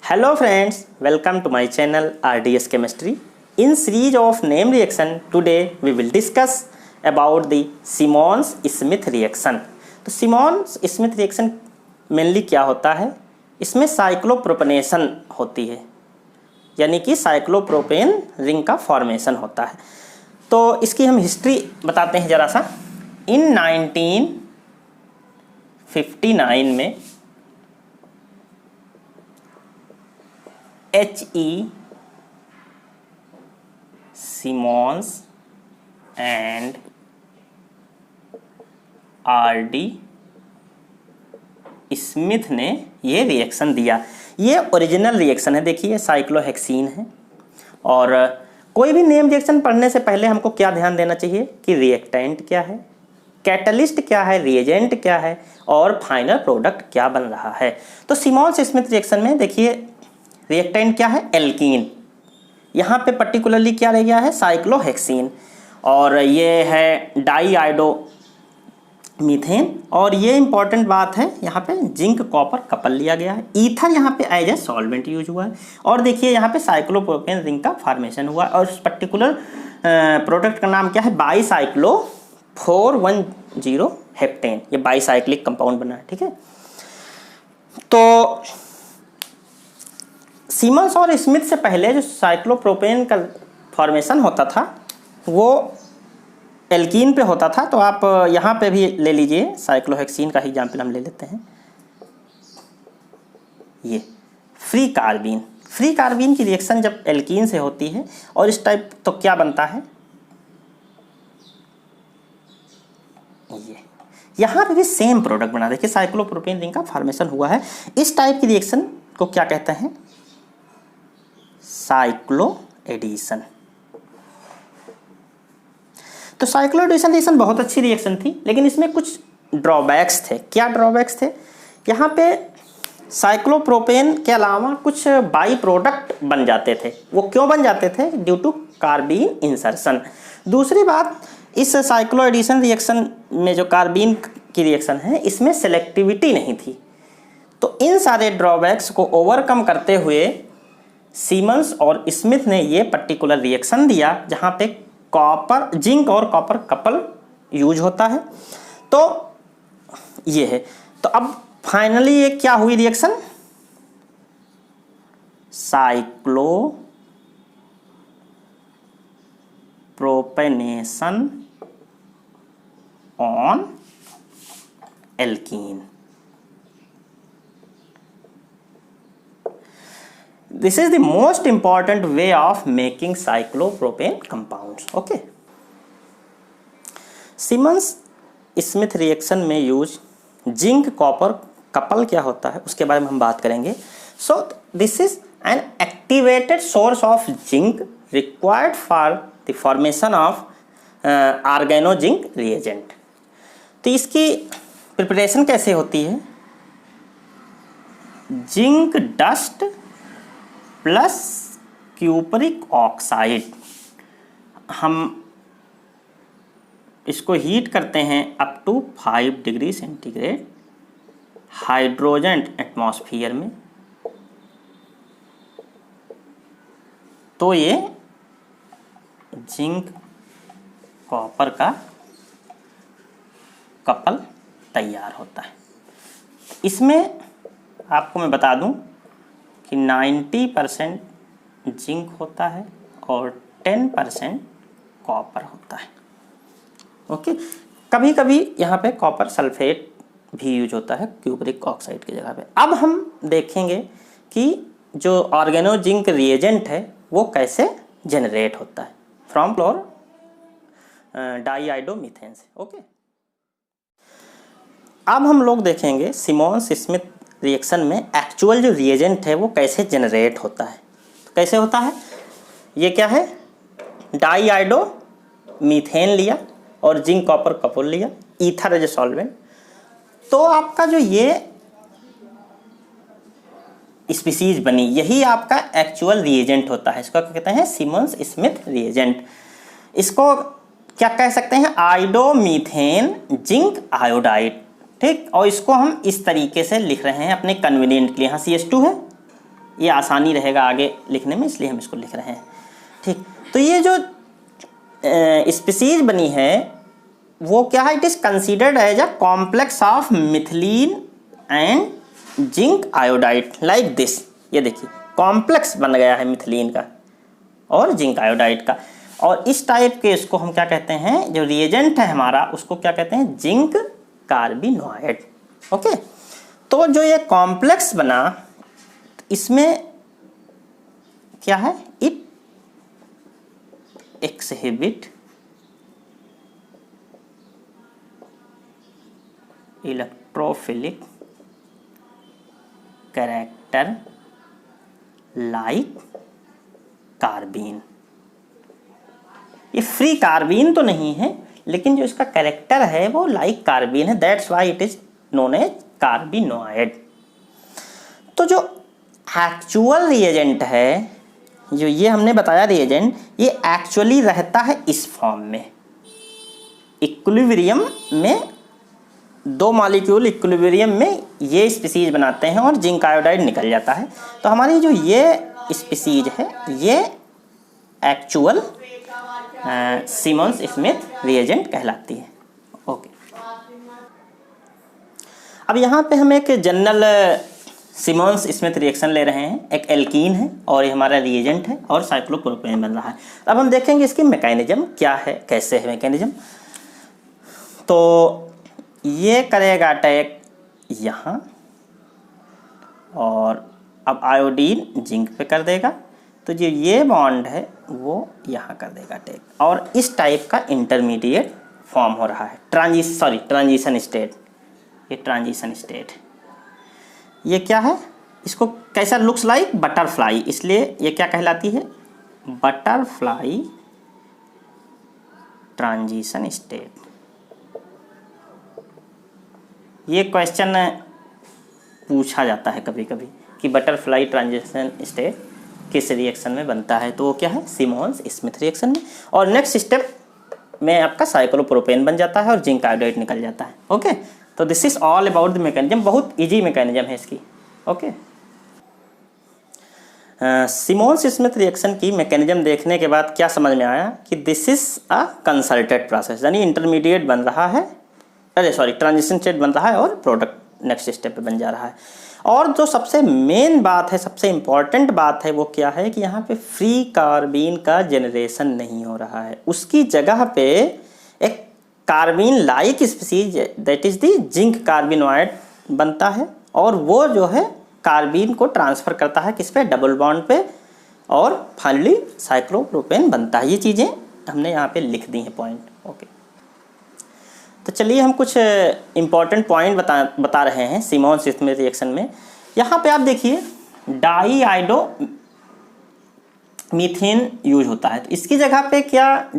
Hello friends, welcome to my channel RDS Chemistry. In series of name reaction, today we will discuss about the Simmons-Smith reaction. तो Simmons-Smith reaction mainly क्या होता है? इसमें cyclopropanation होती है, यानी कि साइक्लोप्रोपेन रिंग का फॉर्मेशन होता है। तो इसकी हम हिस्ट्री बताते हैं ज़रा सा। इन 1959 में H.E. Simmons and R.D. Smith ने ये रिएक्शन दिया। ये ओरिजिनल रिएक्शन है, देखिए साइक्लोहेक्सीन है। और कोई भी नेम रिएक्शन पढ़ने से पहले हमको क्या ध्यान देना चाहिए कि रिएक्टेंट क्या है, कैटलिस्ट क्या है, रिएजेंट क्या है और फाइनल प्रोडक्ट क्या बन रहा है। तो सिमॉन्स स्मिथ रिएक्शन में देखिए रिएक्टेंट क्या है, एल्कीन। यहाँ पे पर्टिकुलरली क्या रह गया है, साइक्लोहेक्सीन। और ये है डाईआइडो मीथेन। और ये इंपॉर्टेंट बात है, यहाँ पे जिंक कॉपर कपल लिया गया है। ईथर यहाँ पे एज ए सॉल्वेंट यूज हुआ है। और देखिए यहाँ पे साइक्लोप्रोपेन रिंग का फॉर्मेशन हुआ है। और उस पर्टिकुलर प्रोडक्ट का नाम क्या है, बाईसाइक्लो 410 हेप्टेन। ये बाईसाइक्लिक कंपाउंड बना है, ठीक है। तो सिमन्स और स्मिथ से पहले जो साइक्लोप्रोपेन का फॉर्मेशन होता था वो एल्कीन पे होता था। तो आप यहाँ पे भी ले लीजिए, साइक्लोहेक्सीन का एग्जाम्पल हम ले लेते हैं। ये फ्री कार्बीन की रिएक्शन जब एल्कीन से होती है और इस टाइप, तो क्या बनता है, ये यहाँ पे भी सेम प्रोडक्ट बना। देखिए साइक्लोप्रोपेन रिंग का फॉर्मेशन हुआ है। इस टाइप की रिएक्शन को क्या कहते हैं, साइक्लो एडिशन। तो साइक्लो एडिशन रिएक्शन बहुत अच्छी रिएक्शन थी, लेकिन इसमें कुछ ड्रॉबैक्स थे। क्या ड्रॉबैक्स थे, यहाँ पे साइक्लोप्रोपेन के अलावा कुछ बाई प्रोडक्ट बन जाते थे। वो क्यों बन जाते थे, ड्यू टू कार्बीन इंसर्शन। दूसरी बात, इस साइक्लो एडिशन रिएक्शन में जो कार्बीन की रिएक्शन है इसमें सेलेक्टिविटी नहीं थी। तो इन सारे ड्रॉबैक्स को ओवरकम करते हुए सिमन्स और स्मिथ ने ये पर्टिकुलर रिएक्शन दिया, जहाँ पे कॉपर, जिंक और कॉपर कपल यूज होता है। तो ये है। तो अब फाइनली ये क्या हुई reaction, cyclopropanation on alkene. This is the most important way of making cyclopropane compounds. Okay. Simmons-Smith reaction में यूज जिंक कॉपर कपल क्या होता है उसके बारे में हम बात करेंगे। So this is an activated source of zinc required for the formation of organozinc reagent. तो इसकी प्रिपरेशन कैसे होती है, zinc dust plus cupric oxide. हम इसको हीट करते हैं up to 5 degree centigrade hydrogen atmosphere में। तो ये जिंक कॉपर का कपल तैयार होता है। इसमें आपको मैं बता दूं कि 90% जिंक होता है और 10% कॉपर होता है। ओके। कभी कभी यहाँ पे कॉपर सल्फेट भी यूज होता है क्यूपरिक ऑक्साइड की जगह पे। अब हम देखेंगे कि जो ऑर्गेनोजिंक रिएजेंट है वो कैसे जनरेट होता है फ्रॉम फ्लोर डाईआइडो मीथेन से। ओके। अब हम लोग देखेंगे सिमॉन्स स्मिथ रिएक्शन में एक्चुअल जो रिएजेंट है वो कैसे जनरेट होता है। कैसे होता है, ये क्या है, डाईआइडो मीथेन लिया और जिंक कॉपर कपल लिया, ईथर एज ए सॉल्वेंट। तो आपका जो ये स्पीसीज बनी, यही आपका एक्चुअल रिएजेंट होता है। इसको क्या कहते हैं, सिमन्स स्मिथ रिएजेंट। इसको क्या कह सकते हैं, आइडोमीथेन जिंक आयोडाइड। ठीक। और इसको हम इस तरीके से लिख रहे हैं अपने कन्वीनियंट के लिए। यहाँ CH2 है ये आसानी रहेगा आगे लिखने में, इसलिए हम इसको लिख रहे हैं। ठीक, तो ये जो स्पीसीज बनी है वो क्या है, it is considered as a complex of methylene and zinc iodide like this. ये देखिए कॉम्प्लेक्स बन गया है मिथिलीन का और जिंक आयोडाइड का, और इस टाइप के इसको हम क्या कहते हैं, जो रिएजेंट है हमारा उसको क्या कहते हैं, जिंक कार्बिनोइड। ओके, तो जो ये कॉम्प्लेक्स बना इसमें क्या है, it exhibit electrophilic character like carbene. ये फ्री कार्बीन तो नहीं है, लेकिन जो इसका कैरेक्टर है वो लाइक कार्बीन है, that's why it is known as carbenoid. तो जो एक्चुअल रिएजेंट है, जो ये हमने बताया रिएजेंट, ये एक्चुअली रहता है इस फॉर्म में, इक्विलिब्रियम में, दो मॉलिक्यूल इक्विलिब्रियम में ये स्पीसीज बनाते हैं और जिंक आयोडाइड निकल जाता है। तो हमारी जो ये स्पीसीज है ये एक्चुअल सिमोंस स्मिथ रिएजेंट कहलाती है। ओके, अब यहाँ पे हम एक जनरल सिमोंस स्मिथ रिएक्शन ले रहे हैं। एक एल्कीन है और ये हमारा रिएजेंट है और साइक्लोप्रोपेन बन रहा है। अब हम देखेंगे इसकी मैकेनिज्म क्या है, कैसे है मैकेनिज्म। तो ये करेगा अटैक यहाँ, और अब आयोडीन जिंक पे कर देगा, तो जो ये बॉन्ड है वो यहाँ कर देगा अटैक, और इस टाइप का इंटरमीडिएट फॉर्म हो रहा है, ट्रांजिशन स्टेट। ये ट्रांजिशन स्टेट ये क्या है, इसको कैसा लुक्स लाइक बटरफ्लाई, इसलिए ये क्या कहलाती है, बटरफ्लाई ट्रांजिशन स्टेट। ये क्वेश्चन पूछा जाता है कभी कभी कि बटरफ्लाई ट्रांजिशन स्टेट किस रिएक्शन में बनता है, तो वो क्या है, सिमोंस स्मिथ रिएक्शन में। और नेक्स्ट स्टेप में आपका साइक्लोप्रोपेन बन जाता है और जिंक आयोडाइड निकल जाता है। ओके, तो this is all about the mechanism, बहुत इजी मैकेनिज्म है इसकी। ओके, सिमोंस स्मिथ रिएक्शन की मैकेनिज्म देखने के बाद क्या समझ में आया कि this is a consulted process, यानी इंटरमीडिएट बन रहा है, ट्रांजिशन स्टेट बन रहा है और प्रोडक्ट नेक्स्ट स्टेप पे बन जा रहा है। और जो सबसे मेन बात है, सबसे इम्पॉर्टेंट बात है, वो क्या है कि यहाँ पे फ्री कार्बीन का जनरेशन नहीं हो रहा है, उसकी जगह पे एक carbene like species that is the zinc carbenoid बनता है, और वो जो है कार्बीन को ट्रांसफ़र करता है किस पे, डबल बॉन्ड पे, और फाइनली साइक्लोप्रोपेन बनता है। ये चीज़ें हमने यहाँ पे लिख दी हैं पॉइंट। ओके, तो चलिए हम कुछ इम्पॉर्टेंट पॉइंट बता रहे हैं सिमोंस स्मिथ रिएक्शन में। यहाँ पे आप देखिए डाईआइडो मीथेन यूज होता है, तो इसकी जगह पे क्या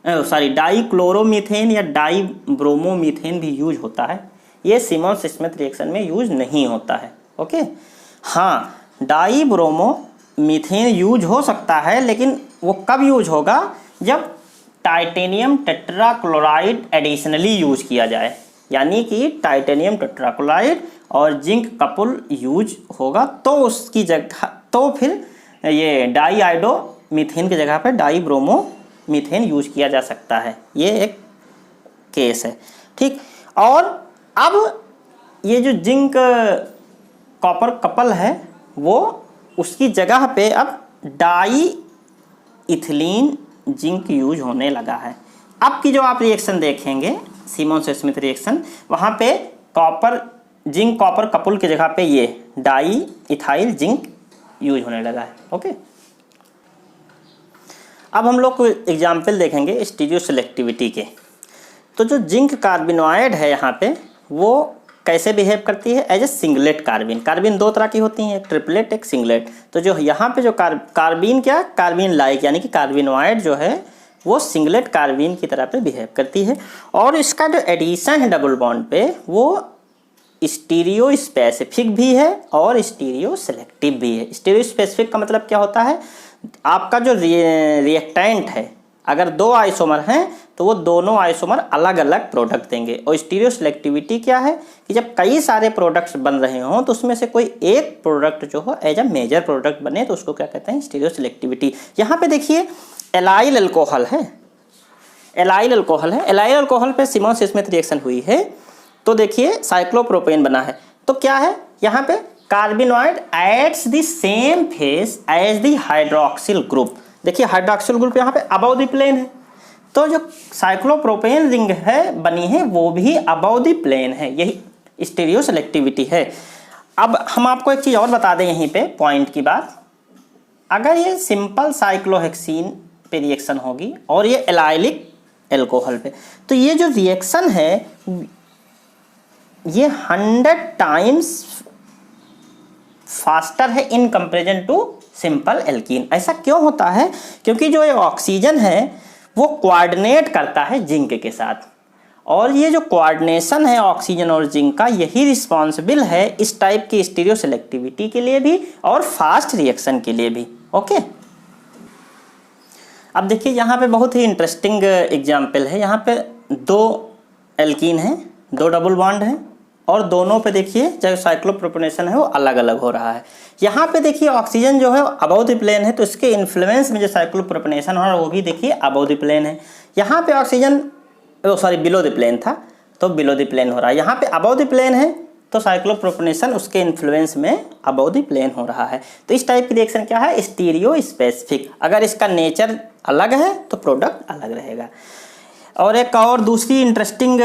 डाईक्लोरोमीथेन या डाईब्रोमोमीथेन भी यूज होता है, ये सिमोंस स्मिथ रिएक्शन में यूज नहीं होता है। ओके, हाँ डाईब्रोमोमीथेन यूज हो सकता है, लेकिन वो कब यूज होगा, जब टाइटेनियम टेट्राक्लोराइड एडिशनली यूज किया जाए, यानी कि टाइटेनियम टेट्राक्लोराइड और जिंक कपल यूज होगा, तो उसकी जगह तो फिर ये डाईआइडो मीथेन की जगह पर डाईब्रोमो मीथेन यूज किया जा सकता है। ये एक केस है। ठीक, और अब ये जो जिंक कॉपर कपल है वो उसकी जगह पे अब डाई इथिलीन जिंक यूज होने लगा है। अब की जो आप रिएक्शन देखेंगे सिमोंस स्मिथ रिएक्शन, वहाँ पे जिंक कॉपर कपल की जगह पे ये डाई इथाइल जिंक यूज होने लगा है। ओके, अब हम लोग एग्जाम्पल देखेंगे स्टीरियो सेलेक्टिविटी के। तो जो जिंक कार्बिनोइड है यहाँ पे वो कैसे बिहेव करती है, एज ए सिंगलेट कार्बिन। कार्बिन दो तरह की होती हैं, एक ट्रिपलेट एक सिंगलेट। तो जो यहाँ पे जो कार्बिन क्या, कार्बिन लाइक यानी कि कार्बिनोइड जो है वो सिंगलेट कार्बिन की तरह पे बिहेव करती है। और इसका जो एडिशन है डबल बॉन्ड पे वो स्टीरियो स्पेसिफिक भी है और स्टीरियो सेलेक्टिव भी है। स्टीरियो स्पेसिफिक का मतलब क्या होता है, आपका जो रिएक्टेंट है अगर दो आइसोमर हैं तो वो दोनों आइसोमर अलग अलग प्रोडक्ट देंगे। और स्टीरियो सिलेक्टिविटी क्या है कि जब कई सारे प्रोडक्ट्स बन रहे हों तो उसमें से कोई एक प्रोडक्ट जो हो एज अ मेजर प्रोडक्ट बने तो उसको क्या कहते हैं, स्टीरियो सिलेक्टिविटी। यहाँ पे देखिए एलाइल अल्कोहल है, एलाइल अल्कोहल है, एलाइल अल्कोहल पे सिमोंस स्मिथ रिएक्शन हुई है तो देखिए साइक्लोप्रोपेन बना है। तो क्या है यहाँ पे, carbenoid adds the same face as the hydroxyl group. देखिए हाइड्रोक्सिल ग्रुप यहाँ पे अबव द प्लेन है, तो जो साइक्लोप्रोपेन रिंग है बनी है वो भी अबव द प्लेन है, यही स्टीरियो सिलेक्टिविटी है। अब हम आपको एक चीज़ और बता दें यहीं पे पॉइंट की बात, अगर ये सिंपल साइक्लोहेक्सीन पे रिएक्शन होगी और ये एलाइलिक एल्कोहल पे, तो ये जो रिएक्शन है ये 100 टाइम्स फास्टर है in comparison to simple alkene. ऐसा क्यों होता है, क्योंकि जो ये ऑक्सीजन है वो कोऑर्डिनेट करता है जिंक के साथ, और ये जो कोऑर्डिनेशन है ऑक्सीजन और जिंक का यही रिस्पॉन्सिबल है इस टाइप की स्टीरियो सिलेक्टिविटी के लिए भी और फास्ट रिएक्शन के लिए भी। ओके, अब देखिए यहाँ पे बहुत ही इंटरेस्टिंग एग्जाम्पल है। यहाँ पे दो एल्कीन हैं, दो डबल बॉन्ड हैं और दोनों पे देखिए जो साइक्लोप्रोपेनेशन है वो अलग अलग हो रहा है। यहाँ पे देखिए ऑक्सीजन जो है अबव द प्लेन है तो इसके इन्फ्लुएंस में जो साइक्लोप्रोपेनेशन हो रहा है वो भी देखिए अबव द प्लेन है। यहाँ पे ऑक्सीजन बिलो द प्लेन था तो बिलो द प्लेन हो रहा है, यहाँ पे अबव द प्लेन है तो साइक्लोप्रोपेनेशन उसके इन्फ्लुएंस में अबव द प्लेन हो रहा है। तो इस टाइप की रिएक्शन क्या है, स्टीरियो स्पेसिफिक। अगर इसका नेचर अलग है तो प्रोडक्ट अलग रहेगा। और एक और दूसरी इंटरेस्टिंग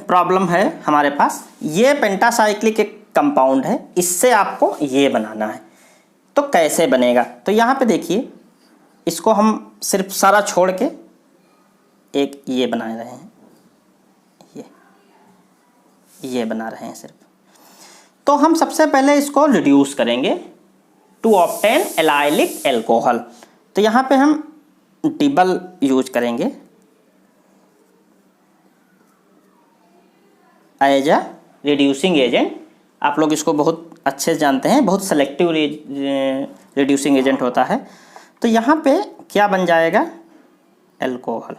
प्रॉब्लम है हमारे पास, ये पेंटासाइक्लिक एक कंपाउंड है, इससे आपको ये बनाना है तो कैसे बनेगा। तो यहाँ पे देखिए इसको हम सिर्फ सारा छोड़ के एक ये बना रहे हैं, ये बना रहे हैं सिर्फ। तो हम सबसे पहले इसको रिड्यूस करेंगे टू ऑब्टेन एलाइलिक एल्कोहल। तो यहाँ पे हम डिबल यूज करेंगे एज अ रिड्यूसिंग एजेंट। आप लोग इसको बहुत अच्छे से जानते हैं, बहुत सेलेक्टिव रिड्यूसिंग एजेंट होता है। तो यहाँ पे क्या बन जाएगा, एल्कोहल।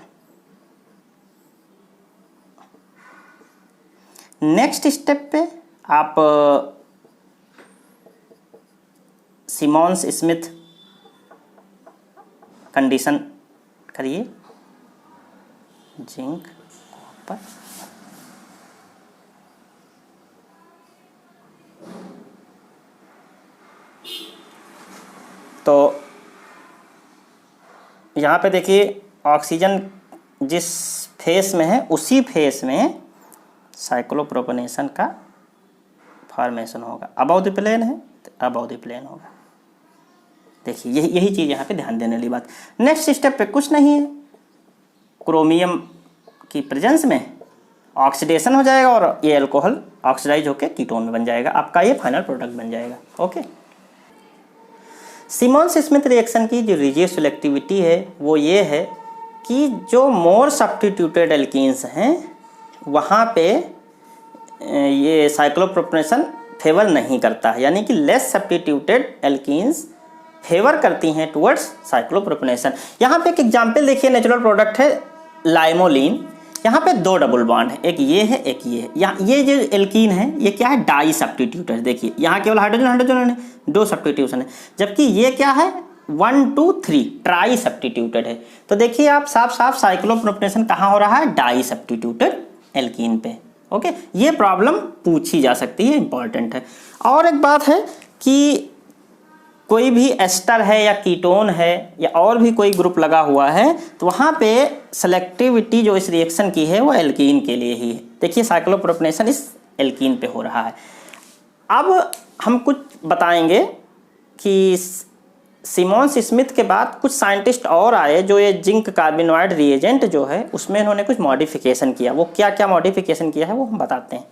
नेक्स्ट स्टेप पे आप सिमोंस स्मिथ कंडीशन करिए, जिंक कॉपर, तो यहाँ पे देखिए ऑक्सीजन जिस फेस में है उसी फेस में साइक्लोप्रोपेनेशन का फॉर्मेशन होगा। अबव द प्लेन है तो अबव द प्लेन होगा। देखिए यही चीज़ यहाँ पे ध्यान देने वाली बात। नेक्स्ट स्टेप पे कुछ नहीं है, क्रोमियम की प्रेजेंस में ऑक्सीडेशन हो जाएगा और ये अल्कोहल ऑक्सीडाइज होकर कीटोन में बन जाएगा, आपका ये फाइनल प्रोडक्ट बन जाएगा। ओके, सिमोंस स्मिथ रिएक्शन की जो रिजिड सिलेक्टिविटी है वो ये है कि जो मोर सब्स्टिट्यूटेड एल्कीन्स हैं वहाँ पे ये साइक्लोप्रोपेनेशन फेवर नहीं करता है, यानी कि लेस सब्स्टिट्यूटेड एल्कीन्स फेवर करती हैं टुवर्ड्स साइक्लोप्रोपेनेशन। यहाँ पे एक एग्जांपल देखिए, नेचुरल प्रोडक्ट है लाइमोलिन। यहाँ पे दो डबल बॉन्ड है, एक ये है एक ये है। यहाँ ये जो एल्कीन है ये क्या है, डाई सब्स्टिट्यूटेड। देखिए यहाँ केवल हाइड्रोजन हाइड्रोजन है, दो सब्स्टिट्यूशन है, जबकि ये क्या है 1 2 3 ट्राई सब्स्टिट्यूटेड है। तो देखिए आप साफ साफ साइक्लोप्रोपेनेशन कहाँ हो रहा है, डाई सब्स्टिट्यूटेड एल्कीन पे। ओके, ये प्रॉब्लम पूछी जा सकती है, इंपॉर्टेंट है। और एक बात है कि कोई भी एस्टर है या कीटोन है या और भी कोई ग्रुप लगा हुआ है तो वहाँ पे सेलेक्टिविटी जो इस रिएक्शन की है वो एल्कीन के लिए ही है। देखिए साइक्लोप्रोपेनेशन इस एल्कीन पे हो रहा है। अब हम कुछ बताएंगे कि सिमोंस स्मिथ के बाद कुछ साइंटिस्ट और आए जो ये जिंक कार्बिनोइड रिएजेंट जो है उसमें इन्होंने कुछ मॉडिफिकेशन किया। वो क्या क्या मॉडिफिकेशन किया है वो हम बताते हैं।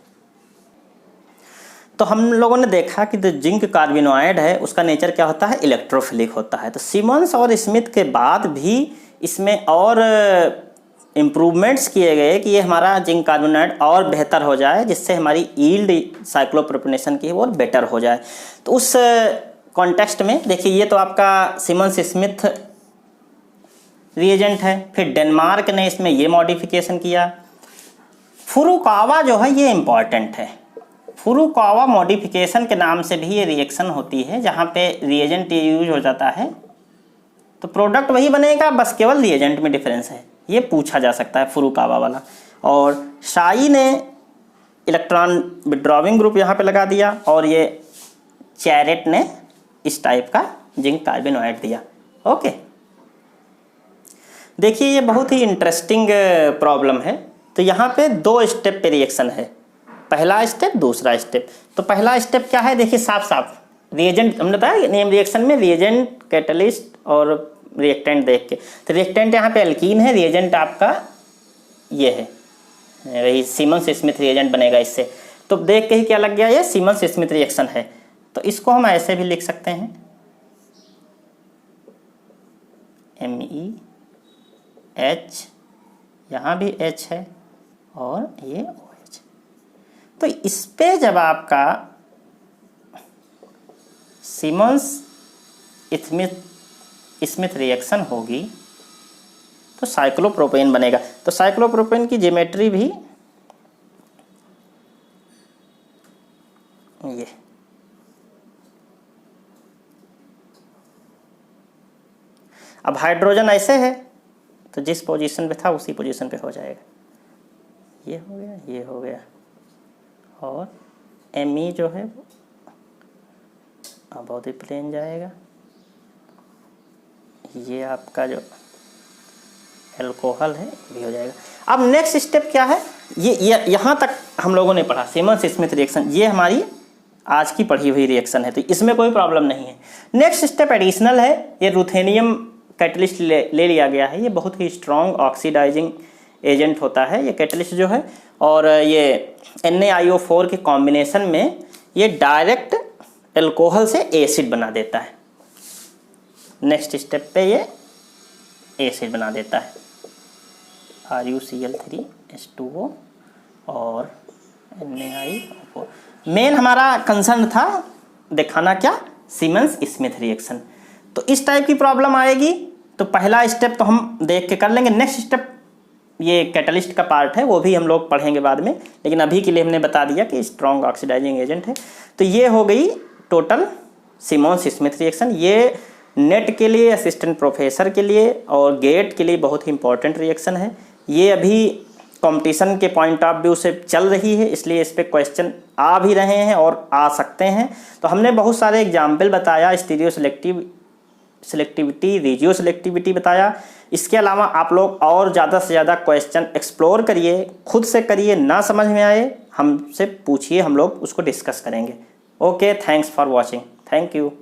तो हम लोगों ने देखा कि जो जिंक कार्बिनोइड है उसका नेचर क्या होता है, इलेक्ट्रोफिलिक होता है। तो सिमोंस और स्मिथ के बाद भी इसमें और इम्प्रूवमेंट्स किए गए कि ये हमारा जिंक कार्बोनाइड और बेहतर हो जाए, जिससे हमारी यील्ड साइक्लोप्रोपेनेशन की वो बेटर हो जाए। तो उस कॉन्टेक्स्ट में देखिए ये तो आपका सिमोंस स्मिथ रिएजेंट है। फिर डेनमार्क ने इसमें ये मॉडिफिकेशन किया। फुरुकावा जो है ये इम्पॉर्टेंट है। फुरुकावा मॉडिफिकेशन के नाम से भी ये रिएक्शन होती है, जहाँ पे रिएजेंट यूज हो जाता है तो प्रोडक्ट वही बनेगा, बस केवल रिएजेंट में डिफरेंस है। ये पूछा जा सकता है फुरुकावा वाला। और शाई ने इलेक्ट्रॉन विड्रॉविंग ग्रुप यहाँ पे लगा दिया, और ये चैरेट ने इस टाइप का जिंक कार्बोनाइड दिया। ओके, देखिए ये बहुत ही इंटरेस्टिंग प्रॉब्लम है। तो यहाँ पे 2 स्टेप पे रिएक्शन है, पहला स्टेप, दूसरा स्टेप। तो पहला स्टेप क्या है, देखिए साफ साफ रिएजेंट हमने बताया नेम रिएक्शन में रिएजेंट, कैटलिस्ट और रिएक्टेंट देख के। तो रिएक्टेंट यहाँ पे एल्कीन है, रिएजेंट आपका ये है, वही सीमंस स्मिथ रिएजेंट बनेगा इससे। तो देख के ही क्या लग गया, ये सीमंस स्मिथ रिएक्शन है। तो इसको हम ऐसे भी लिख सकते हैं, MEH, यहाँ भी H है और ये OH। तो इस पे जब आपका सीमंस स्मिथ रिएक्शन होगी तो साइक्लोप्रोपेन बनेगा। तो साइक्लोप्रोपेन की ज्योमेट्री भी ये, अब हाइड्रोजन ऐसे है तो जिस पोजीशन पे था उसी पोजीशन पे हो जाएगा। ये हो गया, ये हो गया, और Me जो है वो अबाउट द प्लेन जाएगा। ये आपका जो एल्कोहल है भी हो जाएगा। अब नेक्स्ट स्टेप क्या है, ये यहाँ तक हम लोगों ने पढ़ा सीमंस स्मिथ रिएक्शन, ये हमारी आज की पढ़ी हुई रिएक्शन है, तो इसमें कोई प्रॉब्लम नहीं है। नेक्स्ट स्टेप एडिशनल है, ये रुथेनियम कैटलिस्ट ले लिया गया है। ये बहुत ही स्ट्रॉन्ग ऑक्सीडाइजिंग एजेंट होता है ये कैटलिस्ट जो है, और ये NaIO4 के कॉम्बिनेशन में ये डायरेक्ट एल्कोहल से एसिड बना देता है। नेक्स्ट स्टेप पे ये एसिड बना देता है, RuCl3H2O और NaIO4। मेन हमारा कंसर्न था दिखाना क्या, सीमंस स्मिथ रिएक्शन। तो इस टाइप की प्रॉब्लम आएगी तो पहला स्टेप तो हम देख के कर लेंगे। नेक्स्ट स्टेप ये कैटलिस्ट का पार्ट है, वो भी हम लोग पढ़ेंगे बाद में, लेकिन अभी के लिए हमने बता दिया कि स्ट्रॉन्ग ऑक्सीडाइजिंग एजेंट है। तो ये हो गई टोटल सीमंस स्मिथ रिएक्शन। ये नेट के लिए, असिस्टेंट प्रोफेसर के लिए और गेट के लिए बहुत ही इंपॉर्टेंट रिएक्शन है। ये अभी कंपटीशन के पॉइंट ऑफ व्यू से चल रही है, इसलिए इस पर क्वेश्चन आ भी रहे हैं और आ सकते हैं। तो हमने बहुत सारे एग्जाम्पल बताया, स्टीरियो सिलेक्टिविटी, रेजियो सिलेक्टिविटी बताया। इसके अलावा आप लोग और ज़्यादा से ज़्यादा क्वेश्चन एक्सप्लोर करिए, खुद से करिए, ना समझ में आए हमसे पूछिए, हम लोग उसको डिस्कस करेंगे। Okay, thanks for watching, thank you.